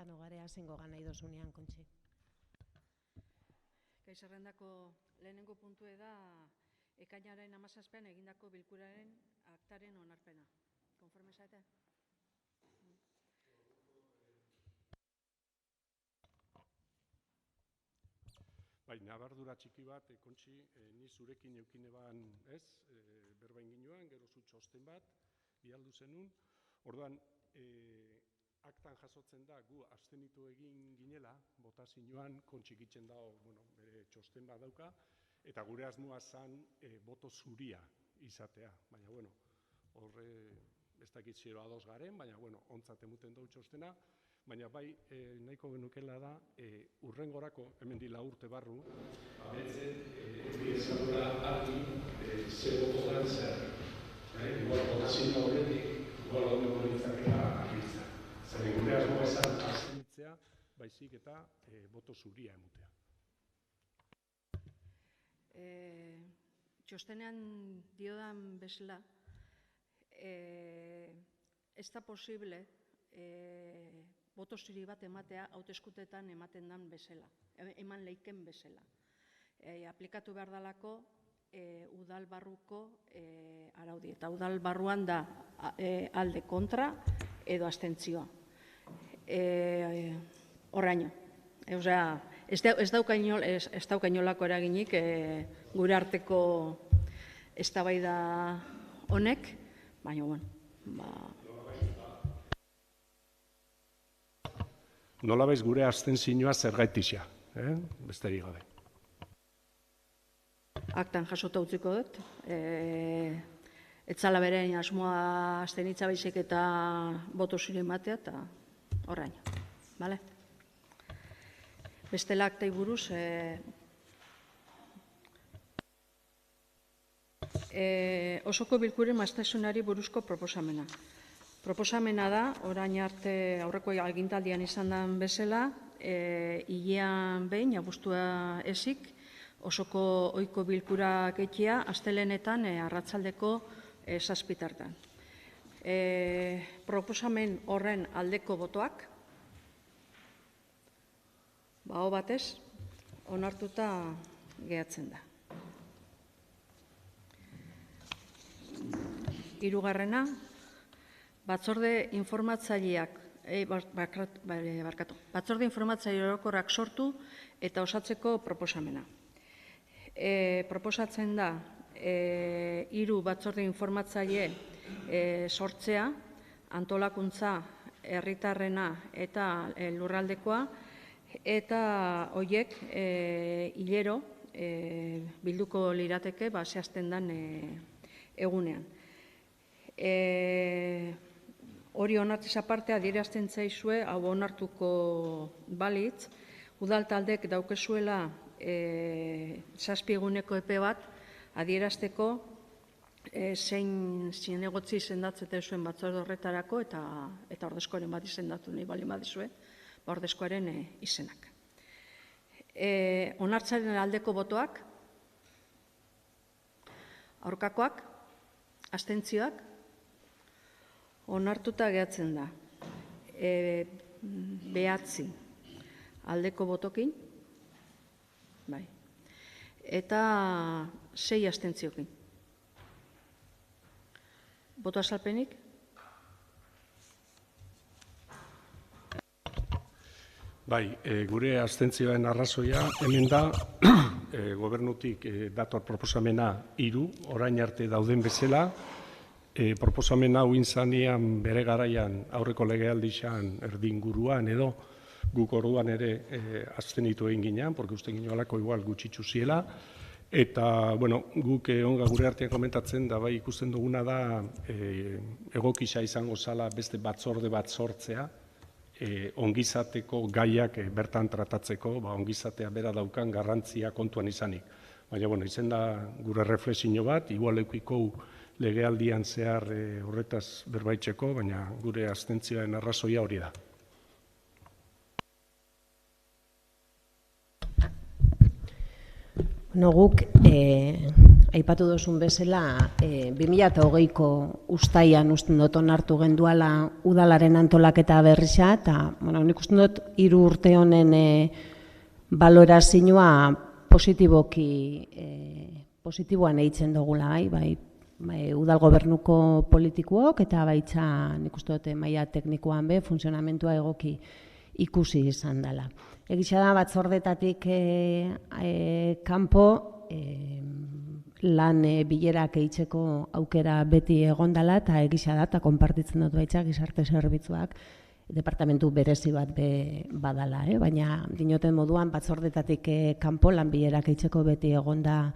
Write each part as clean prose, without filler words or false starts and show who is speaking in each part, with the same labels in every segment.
Speaker 1: eta nogarea zingo gana idosunean, Kontxi.
Speaker 2: Gai zerrendako lehenengo puntue da ekainaren 17an egindako bilkuraren aktaren onarpena. Konforme zaite?
Speaker 3: Bai, nabardura txiki bat, Kontxi, ni zurekin eukin eban, ez, berbain ginoan, gero zu txosten bat, bialdu zenun. Orduan, aktan jasotzen da, gu abstenitu egin ginela, botazioan, Kontxik itzen dago, bere txosten bat dauka, eta gure asmoa zan boto zuria izatea. Baina, horre, ez dakit zero ados garen, baina, ontzat emuten dugu txostena. Baina bai, nahiko genukela da, urrengorako, hemen dila urte barru, abetzen, ezagura argi, ze bototan zer. Igual botazioa horretik, igual ondoko nintzakela argitza. Zeren gure asmoa esan abstenitzea, baizik eta boto zuria emutea.
Speaker 2: Txostenean diodan bezala, ez da posible boto zuri bat ematea hauteskundeetan ematen dan bezala, eman leiken bezala. Aplikatu behar dalako udal barruko araudi. Eta udal barruan da alde kontra edo abstentzioa. Horraino. Ez dauka inolako eraginik gure arteko eztabaida honek, baina,
Speaker 3: Nolabaiz gure abstentzioa zergaitixea, besterik gabe.
Speaker 2: Aktan jasota utziko dut. Etzala beren asmoa abstenitza baizik eta boto zuri ematea, eta horraino. Bale? Bestela aktai buruz, osoko bilkuren maiztasunari buruzko proposamena. Proposamena da, orain arte aurreko agintaldian izan den bezala, hilean behin, abuztua ezik, osoko ohiko bilkurak egitea, astelehenetan arratsaldeko 7:00. Proposamen horren aldeko botoak, aho batez, onartuta gehatzen da. Hirugarrena, batzorde informatzaileak orokorrak sortu eta osatzeko proposamena. Proposatzen da 3 batzorde informatzaile sortzea, antolakuntza, herritarrena eta lurraldekoa, eta horiek hilero bilduko lirateke zehazten den egunean. Hori onartez aparte adierazten zaizue, hau onartuko balitz, udal taldek daukezuela 7 eguneko epe bat adierazteko zein zinegotzi izendatzete zuen batzorde horretarako eta ordezkoaren bat izendatu nahi bali badizue, ordezkoaren izenak. Onartzaren aldeko botoak, aurkakoak, abstentzioak, onartuta gehatzen da. 9 aldeko botokin, eta 6 abstentziokin. Boto azalpenik?
Speaker 3: Bai, gure abstentzioen arrazoia hemen da, gobernutik dator proposamena 3, orain arte dauden bezala, proposamen hau inzanean bere garaian aurreko legealdixan erdinguruan edo guk orduan ere abstenitu egin ginean, porque uste ginoalako igual gutxitzu ziela, eta, guk onga gure artean komentatzen da, bai ikusten duguna da egokisa izango zala beste batzorde bat sortzea, ongizateko gaiak bertan tratatzeko, ongizatea bera daukan garrantzia kontuan izanik. Baina, izen da gure reflexio bat, igual eukiko legealdian zehar horretaz berbaitzeko, baina gure abstentzioen arrazoia hori da.
Speaker 1: Guk aipatu duzun bezala, 2008ko uztaian usten dut onartu genduala udalaren antolaketa berrisa, eta nik usten dut 3 urte honen balorazioa positiboan eitzen dugula, bai, udal gobernuko politikuok, eta baitza nik uste dut maila teknikoan be, funtzionamentua egoki ikusi izan dela. Egisa da, batzordetatik kanpo, lan bilerak eitzeko aukera beti egondala, eta egisa da, eta konpartitzen dut baitza gizarte zerbitzuak departamentu berezi bat badala, baina dinoten moduan batzordetatik kanpo lan bilerak eitzeko beti egonda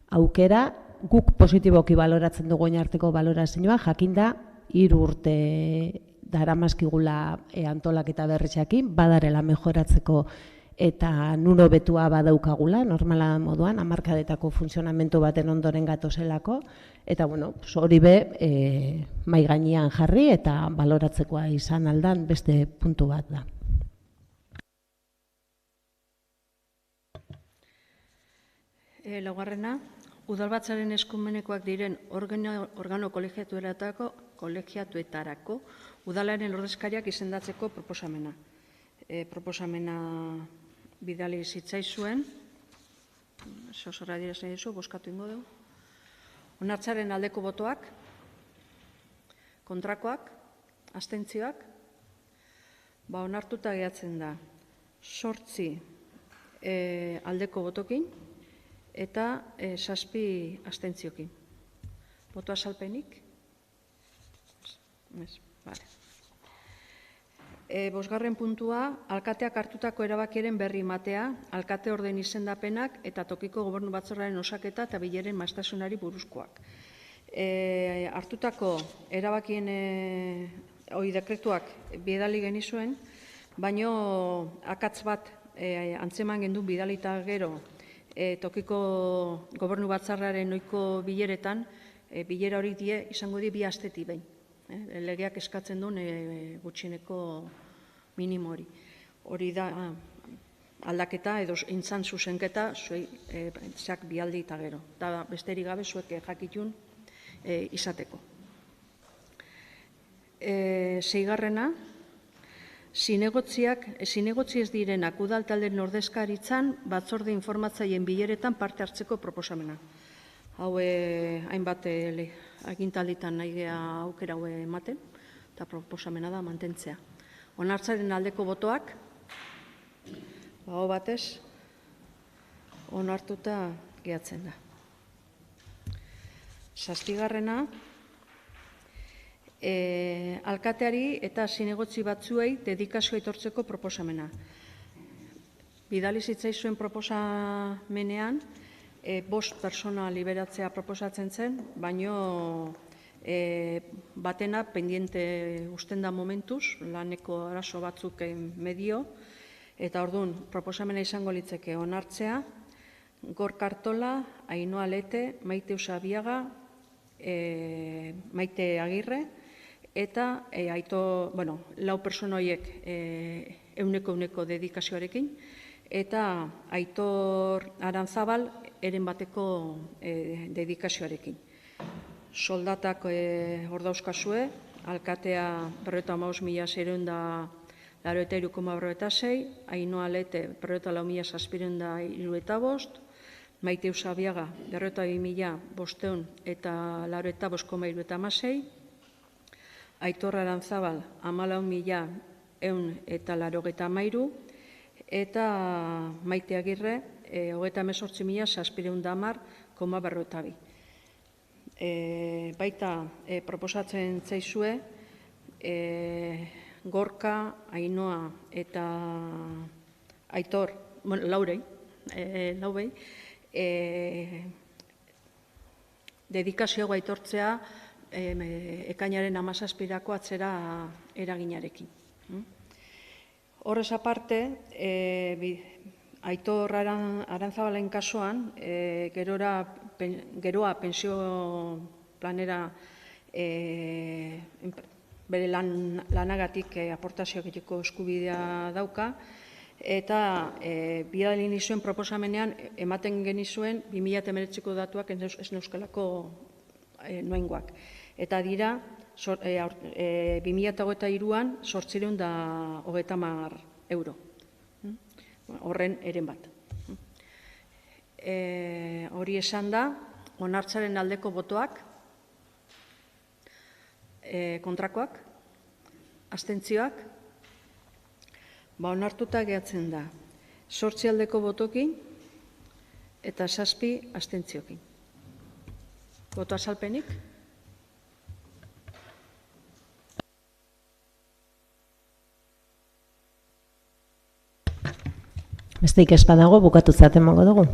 Speaker 1: aukera, guk positiboki baloratzen dugu arteko balorazioa, jakinda 3 urte daramazkigula antolaketa berritxekin, badarela mejoratzeko eta nuno betua badaukagula, normala moduan, hamarkadetako funtzionamentu baten ondoren gatozelako, eta hori be, mai gainean jarri eta baloratzekoa izan aldan beste puntu bat da.
Speaker 2: Laugarrena, udalbatzaren eskumenekoak diren organo kolegiatuetarako udalaren ordezkariak izendatzeko proposamena. Proposamena bidali zitzaizuen, sozorra direzen dizu, bozkatu ingo dugu. Onartzaren aldeko botoak, kontrakoak, abstentzioak, onartuta gehatzen da 8 aldeko botokin eta 7 abstentziokin. Boto azalpenik? Bale. 5. puntua, alkateak hartutako erabakiaren berri ematea, alkate orden izendapenak eta tokiko gobernu batzorraren osaketa eta bileren maiztasunari buruzkoak. Hartutako erabakien dekretuak bidali genizuen, baino akatz bat antzeman gendu bidalita gero tokiko gobernu batzarraren ohiko bileretan, bilera hori izango die 2 astetik behin. Legeak eskatzen duen gutxieneko minimo hori. Hori da aldaketa edo intzan zuzenketa zeak 2 aldi eta gero. Da besterik gabe zuek jakitun izateko. 6. Zinegotzi ez direnak udal taldeen ordezkaritzan batzorde informatzaileen bileretan parte hartzeko proposamena. Hau hainbat agintalditan nahi gea aukera hau ematen, eta proposamena da mantentzea. Onartzaren aldeko botoak, aho batez, onartuta gehatzen da. 7. Alkateari eta zinegotzi batzuei dedikazioa aitortzeko proposamena. Bidali zitzaizuen proposamenean, 5 pertsona liberatzea proposatzen zen, baino batena pendiente usten da momentuz, laneko arazo batzuk medio, eta orduan proposamena izango litzeke onartzea, Gorka Artola, Ainhoa Lete, Maite Usabiaga, Maite Agirre, eta 4 pertsona horiek 100% dedikazioarekin, eta Aitor Arantzabal eren bateko dedikazioarekin. Soldatak hor dauzkazue, alkatea 415.683,46, Ainhoa Lete 404.775, Maite Usabiaga 402.585,76, Aitor Arantzabal 14.183, eta Maite Agirre 38.610,42. Baita proposatzen zaizue Gorka, Ainhoa eta Aitor, laurei, dedikazioa aitortzea ekainaren 17-ako atzera eraginarekin. Horrez aparte, Aitor Arantzabalen kasuan, geroa pensio planera bere lanagatik aportazioak egiteko eskubidea dauka, eta bidali nizuen proposamenean ematen genizuen 2019ko datuak ez neuzkalako noengoak. Eta dira, 2023an 830 euro. Horren eren bat. Hori esan da, onartzaren aldeko botoak, kontrakoak, abstentzioak, onartuta gehatzen da 8 aldeko botokin eta 7 abstentziokin. Boto azalpenik?
Speaker 1: Besteik ez badago bukatu zaten emango dugu.